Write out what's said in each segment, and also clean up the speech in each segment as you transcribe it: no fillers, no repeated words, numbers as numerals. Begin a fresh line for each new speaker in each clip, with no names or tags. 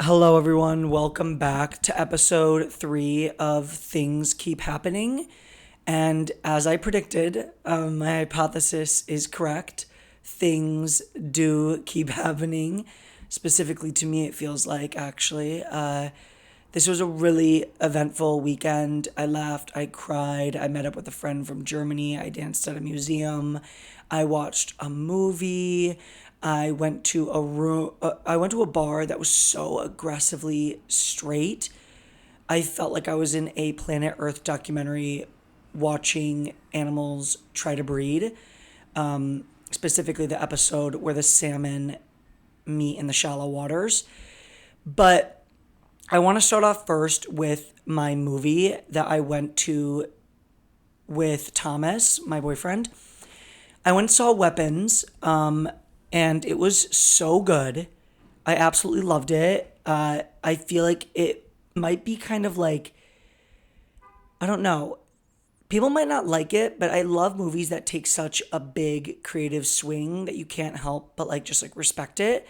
Hello, everyone. Welcome back to episode 3 of Things Keep Happening. And as I predicted, my hypothesis is correct. Things do keep happening. Specifically to me, it feels like actually. This was a really eventful weekend. I laughed, I cried, I met up with a friend from Germany, I danced at a museum, I watched a movie. I went to a bar that was so aggressively straight. I felt like I was in a Planet Earth documentary watching animals try to breed. Specifically, the episode where the salmon meet in the shallow waters. But I want to start off first with my movie that I went to with Thomas, my boyfriend. I went and saw Weapons, and it was so good. I absolutely loved it. I feel like it might be kind of like, I don't know, people might not like it, but I love movies that take such a big creative swing that you can't help but like just like respect it.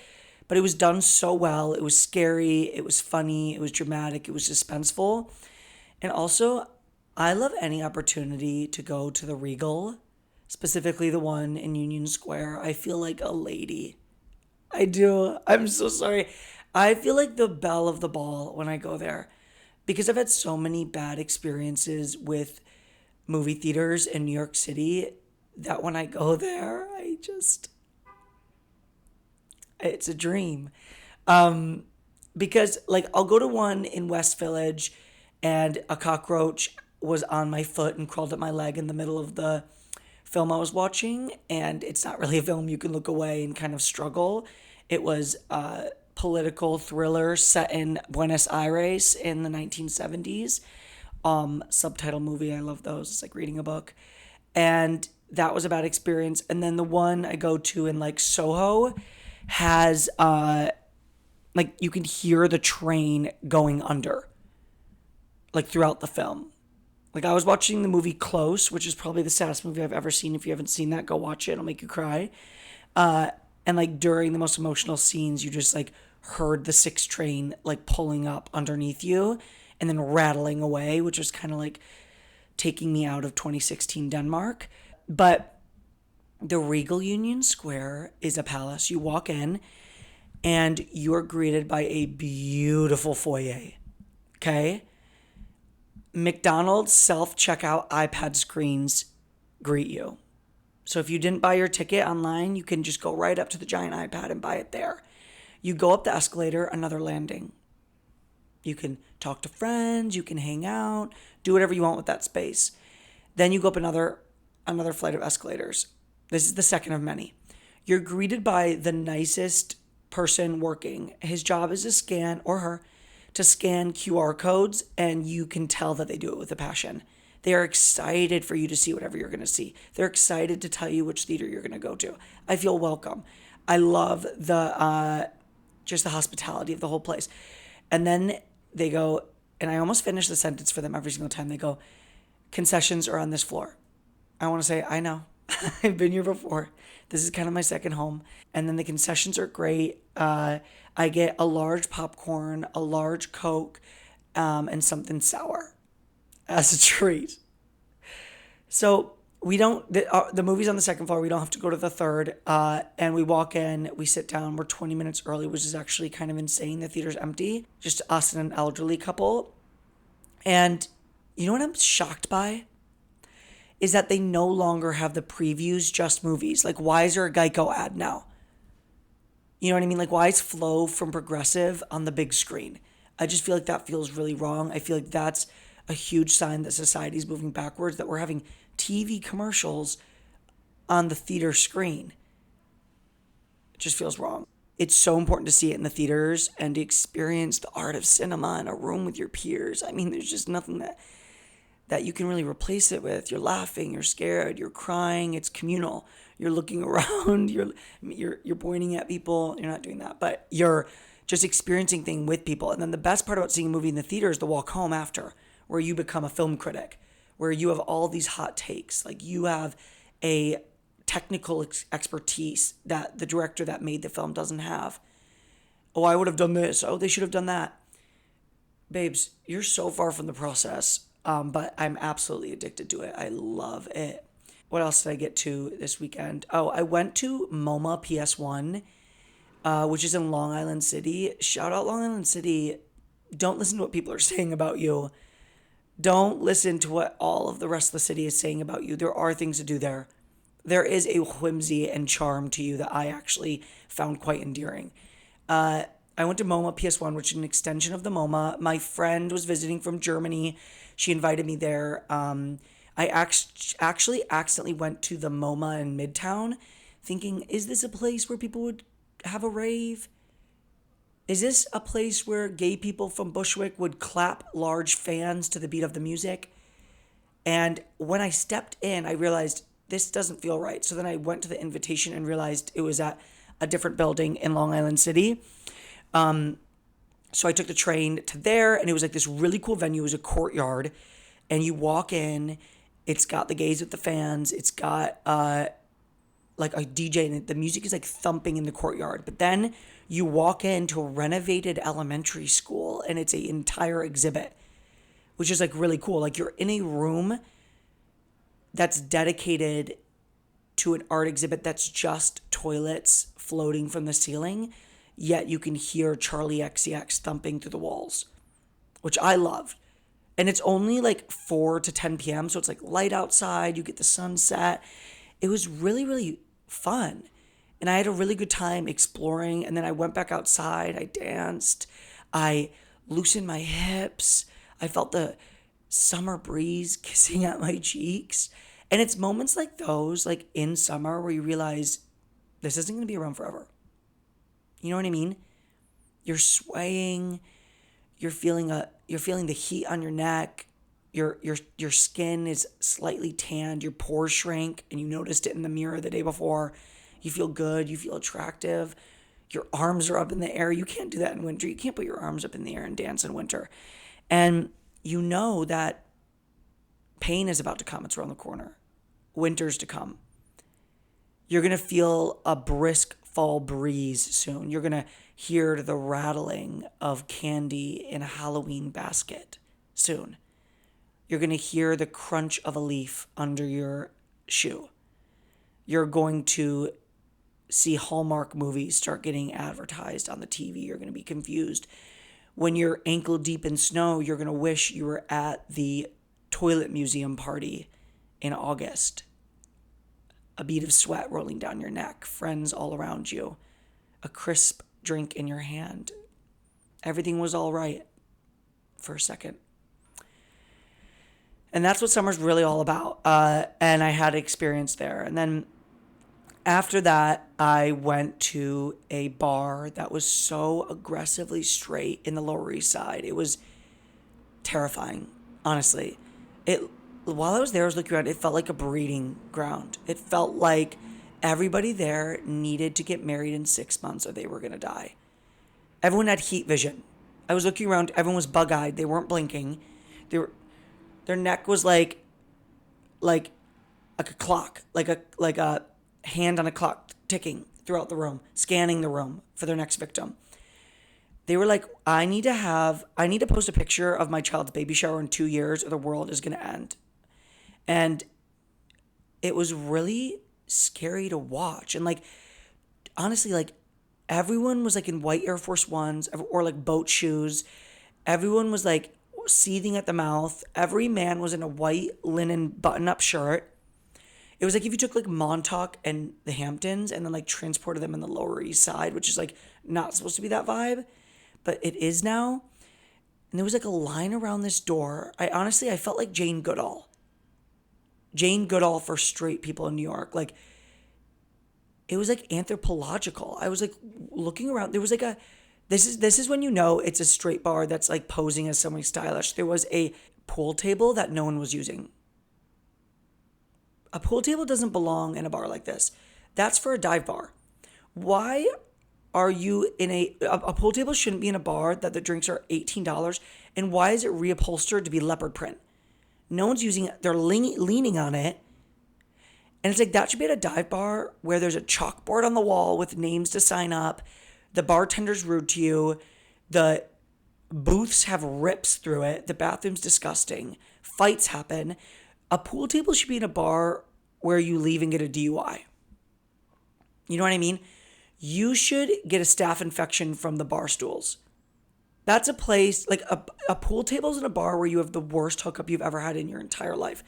But it was done so well. It was scary, it was funny, it was dramatic, it was suspenseful. And also, I love any opportunity to go to the Regal, specifically the one in Union Square. I feel like a lady. I do. I'm so sorry. I feel like the belle of the ball when I go there because I've had so many bad experiences with movie theaters in New York City that when I go there, it's a dream. Because like I'll go to one in West Village and a cockroach was on my foot and crawled up my leg in the middle of the film I was watching, and it's not really a film you can look away and kind of struggle. It was a political thriller set in Buenos Aires in the 1970s. Subtitle movie, I love those. It's like reading a book. And that was a bad experience. And then the one I go to in like Soho has like you can hear the train going under like throughout the film. Like I was watching the movie Close, which is probably the saddest movie I've ever seen. If you haven't seen that, go watch it. It'll make you cry. And like during the most emotional scenes, you just like heard the 6 train like pulling up underneath you and then rattling away, which was kind of like taking me out of 2016 Denmark. But the Regal Union Square is a palace. You walk in and you're greeted by a beautiful foyer. Okay? McDonald's self-checkout iPad screens greet you. So if you didn't buy your ticket online, you can just go right up to the giant iPad and buy it there. You go up the escalator, another landing. You can talk to friends, you can hang out, do whatever you want with that space. Then you go up another flight of escalators. This is the second of many. You're greeted by the nicest person working. His job is to scan, or her, to scan QR codes, and you can tell that they do it with a passion. They are excited for you to see whatever you're going to see. They're excited to tell you which theater you're going to go to. I feel welcome. I love the just the hospitality of the whole place. And then they go, and I almost finish the sentence for them every single time. They go, concessions are on this floor. I want to say, I know. I've been here before. This is kind of my second home. And then the concessions are great. I get a large popcorn, a large Coke, and something sour as a treat. So the movie's on the second floor. We don't have to go to the third. And we walk in, we sit down. We're 20 minutes early, which is actually kind of insane. The theater's empty, just us and an elderly couple. And you know what I'm shocked by? Is that they no longer have the previews, just movies. Like, why is there a Geico ad now? You know what I mean? Like, why is Flow from Progressive on the big screen? I just feel like that feels really wrong. I feel like that's a huge sign that society's moving backwards, that we're having TV commercials on the theater screen. It just feels wrong. It's so important to see it in the theaters and to experience the art of cinema in a room with your peers. I mean, there's just nothing that you can really replace it with. You're laughing, you're scared, you're crying, it's communal. You're looking around, you're pointing at people. You're not doing that, but you're just experiencing things with people. And then the best part about seeing a movie in the theater is the walk home after, where you become a film critic, where you have all these hot takes. Like you have a technical expertise that the director that made the film doesn't have. Oh, I would have done this. Oh, they should have done that. Babes, you're so far from the process. But I'm absolutely addicted to it. I love it. What else did I get to this weekend? Oh, I went to MOMA PS1, which is in Long Island City. Shout out Long Island City. Don't listen to what people are saying about you. Don't listen to what all of the rest of the city is saying about you. There are things to do there. There is a whimsy and charm to you that I actually found quite endearing. I went to MoMA PS1, which is an extension of the MoMA. My friend was visiting from Germany. She invited me there. I actually accidentally went to the MoMA in Midtown thinking, is this a place where people would have a rave? Is this a place where gay people from Bushwick would clap large fans to the beat of the music? And when I stepped in, I realized this doesn't feel right. So then I went to the invitation and realized it was at a different building in Long Island City. So I took the train to there, and it was like this really cool venue. It was a courtyard, and you walk in. It's got the gays with the fans. It's got like a DJ, and the music is like thumping in the courtyard. But then you walk into a renovated elementary school, and it's an entire exhibit, which is like really cool. Like you're in a room that's dedicated to an art exhibit that's just toilets floating from the ceiling, yet you can hear Charlie XCX thumping through the walls, which I loved. And it's only like 4 to 10 p.m., so it's like light outside, you get the sunset. It was really, really fun. And I had a really good time exploring, and then I went back outside, I danced, I loosened my hips, I felt the summer breeze kissing at my cheeks. And it's moments like those, like in summer, where you realize this isn't going to be around forever. You know what I mean? You're swaying, you're feeling the heat on your neck, your skin is slightly tanned, your pores shrink, and you noticed it in the mirror the day before. You feel good, you feel attractive, your arms are up in the air. You can't do that in winter. You can't put your arms up in the air and dance in winter. And you know that pain is about to come. It's around the corner. Winter's to come. You're going to feel a brisk fall breeze soon. You're going to hear the rattling of candy in a Halloween basket soon. You're going to hear the crunch of a leaf under your shoe. You're going to see Hallmark movies start getting advertised on the TV. You're going to be confused. When you're ankle deep in snow, you're going to wish you were at the toilet museum party in August. A bead of sweat rolling down your neck, friends all around you, a crisp drink in your hand. Everything was all right for a second. And that's what summer's really all about. And I had experience there. And then after that, I went to a bar that was so aggressively straight in the Lower East Side. It was terrifying, honestly. While I was there, I was looking around, it felt like a breeding ground. It felt like everybody there needed to get married in 6 months or they were going to die. Everyone had heat vision. I was looking around, everyone was bug-eyed. They weren't blinking. Their neck was like a clock, like a hand on a clock ticking throughout the room, scanning the room for their next victim. They were like, I need to post a picture of my child's baby shower in 2 years or the world is going to end. And it was really scary to watch. And like, honestly, like everyone was like in white Air Force Ones or like boat shoes. Everyone was like seething at the mouth. Every man was in a white linen button-up shirt. It was like if you took like Montauk and the Hamptons and then like transported them in the Lower East Side, which is like not supposed to be that vibe, but it is now. And there was like a line around this door. I felt like Jane Goodall. Jane Goodall for straight people in New York. Like, it was like anthropological. I was like looking around. There was like this is when you know it's a straight bar that's like posing as something stylish. There was a pool table that no one was using. A pool table doesn't belong in a bar like this. That's for a dive bar. Why are you in a pool table shouldn't be in a bar that the drinks are $18, and why is it reupholstered to be leopard print? No one's using it. They're leaning on it. And it's like that should be at a dive bar where there's a chalkboard on the wall with names to sign up. The bartender's rude to you. The booths have rips through it. The bathroom's disgusting. Fights happen. A pool table should be in a bar where you leave and get a DUI. You know what I mean? You should get a staph infection from the bar stools. That's a place, like a pool table's in a bar where you have the worst hookup you've ever had in your entire life.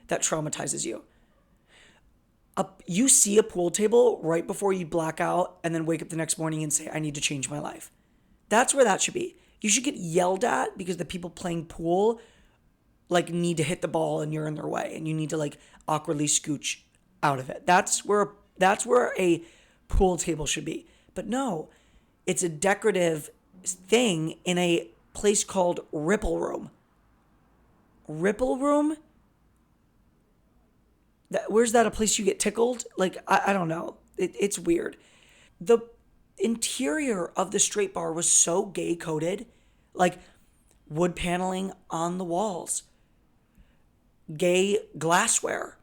That traumatizes you. You see a pool table right before you black out and then wake up the next morning and say, I need to change my life. That's where that should be. You should get yelled at because the people playing pool like need to hit the ball and you're in their way and you need to like awkwardly scooch out of it. That's where a pool table should be. But no, it's a decorative thing in a place called Ripple Room. Ripple Room? Where's that, a place you get tickled? Like, I don't know. It's weird. The interior of the straight bar was so gay coded, like wood paneling on the walls, gay glassware,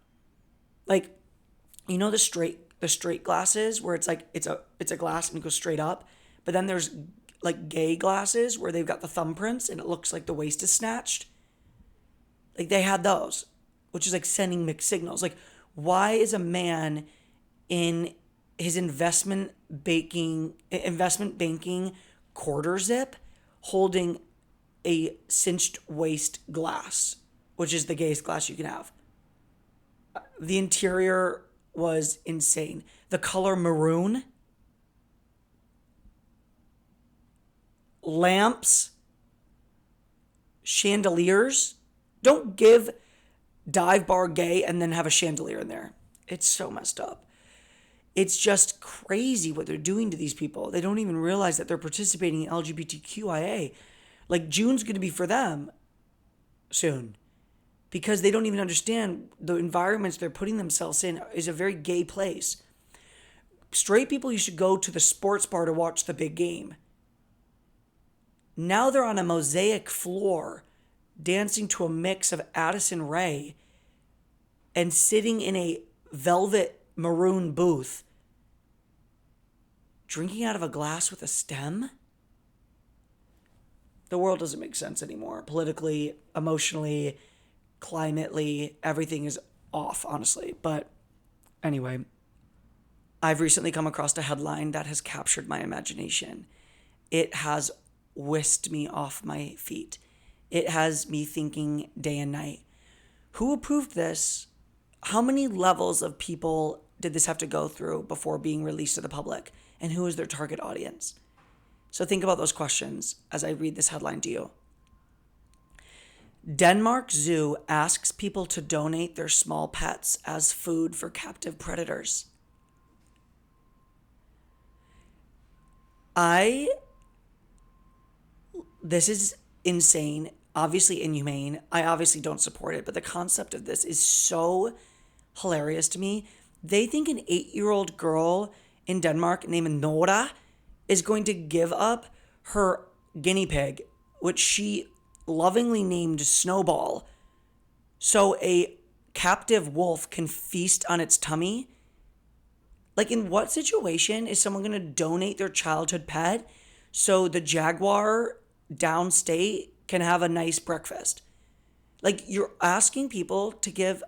like, you know, the straight glasses where it's like it's a glass and it goes straight up, but then there's like gay glasses where they've got the thumbprints and it looks like the waist is snatched. Like they had those, which is like sending mixed signals. Like, why is a man in his investment banking quarter zip holding a cinched waist glass, which is the gayest glass you can have? The interior was insane. The color maroon, lamps, chandeliers. Don't give dive bar gay and then have a chandelier in there. It's so messed up. It's just crazy what they're doing to these people. They don't even realize that they're participating in LGBTQIA. Like, June's going to be for them soon because they don't even understand the environments they're putting themselves in is a very gay place. Straight people used to go to the sports bar to watch the big game. Now they're on a mosaic floor dancing to a mix of Addison Rae and sitting in a velvet maroon booth drinking out of a glass with a stem. The world doesn't make sense anymore. Politically, emotionally, climately, everything is off, honestly. But anyway, I've recently come across a headline that has captured my imagination. It has whisked me off my feet. It has me thinking day and night. Who approved this? How many levels of people did this have to go through before being released to the public? And who is their target audience? So think about those questions as I read this headline to you. Denmark Zoo asks people to donate their small pets as food for captive predators. This is insane, obviously inhumane. I obviously don't support it, but the concept of this is so hilarious to me. They think an 8-year-old girl in Denmark named Nora is going to give up her guinea pig, which she lovingly named Snowball, so a captive wolf can feast on its tummy. Like, in what situation is someone going to donate their childhood pet so the jaguar downstate can have a nice breakfast? Like, you're asking people to give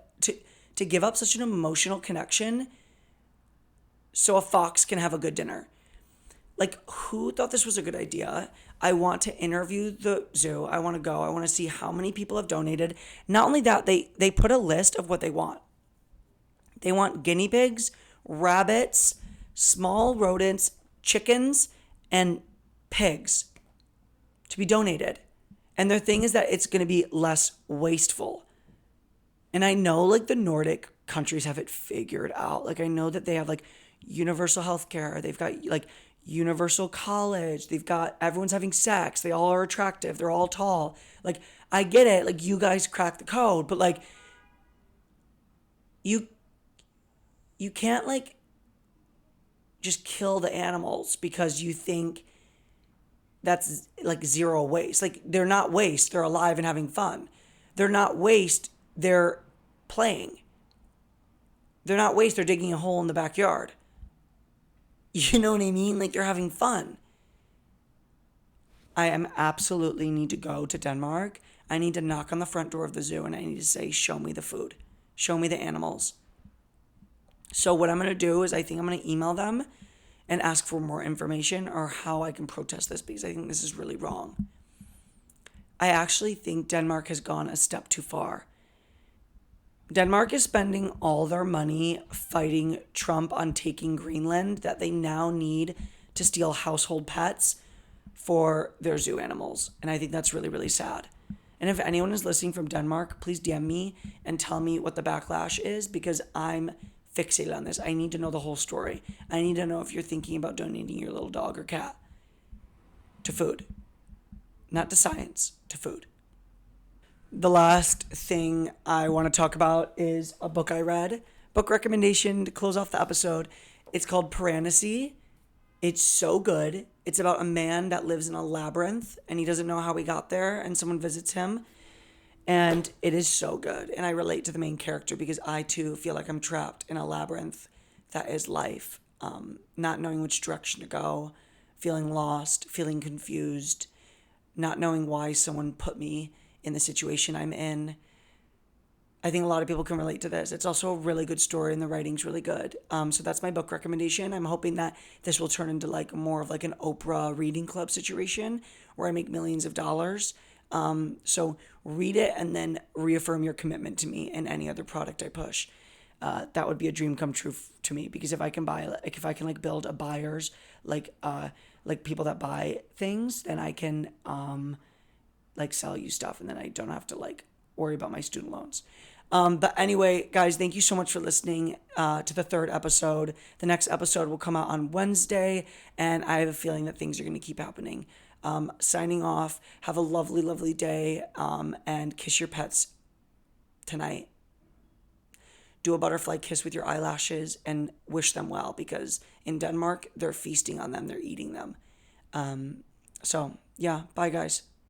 up such an emotional connection so a fox can have a good dinner. Like, who thought this was a good idea? I want to interview the zoo. I want to go. I want to see how many people have donated. Not only that, they put a list of what they want. They want guinea pigs, rabbits, small rodents, chickens, and pigs to be donated. And their thing is that it's going to be less wasteful. And I know, like, the Nordic countries have it figured out. Like, I know that they have, like, universal healthcare. They've got, like, universal college. They've got, everyone's having sex. They all are attractive. They're all tall. Like, I get it. Like, you guys crack the code. But, like, you can't, like, just kill the animals because you think that's, like, zero waste. Like, they're not waste. They're alive and having fun. They're not waste. They're playing. They're not waste. They're digging a hole in the backyard. You know what I mean? Like, they're having fun. I am absolutely need to go to Denmark. I need to knock on the front door of the zoo and I need to say, show me the food, show me the animals. So what I'm going to do is I think I'm going to email them and ask for more information or how I can protest this, because I think this is really wrong. I actually think Denmark has gone a step too far. Denmark is spending all their money fighting Trump on taking Greenland that they now need to steal household pets for their zoo animals. And I think that's really, really sad. And if anyone is listening from Denmark, please DM me and tell me what the backlash is, because I'm fixated on this. I need to know the whole story. I need to know if you're thinking about donating your little dog or cat to food. Not to science, to food. The last thing I want to talk about is a book I read. Book recommendation to close off the episode. It's called Piranesi. It's so good. It's about a man that lives in a labyrinth and he doesn't know how he got there, and someone visits him. And it is so good. And I relate to the main character because I too feel like I'm trapped in a labyrinth that is life. Not knowing which direction to go, feeling lost, feeling confused, not knowing why someone put me in the situation I'm in. I think a lot of people can relate to this. It's also a really good story and the writing's really good. So that's my book recommendation. I'm hoping that this will turn into like more of like an Oprah reading club situation where I make millions of dollars. So read it and then reaffirm your commitment to me in any other product I push. That would be a dream come true to me, because if I can like build a buyers, like people that buy things, then I can like sell you stuff, and then I don't have to like worry about my student loans. But anyway, guys, thank you so much for listening to the third episode. The next episode will come out on Wednesday, and I have a feeling that things are going to keep happening. Signing off. Have a lovely, lovely day, and kiss your pets tonight. Do a butterfly kiss with your eyelashes and wish them well, because in Denmark, they're feasting on them. They're eating them. So, yeah. Bye, guys.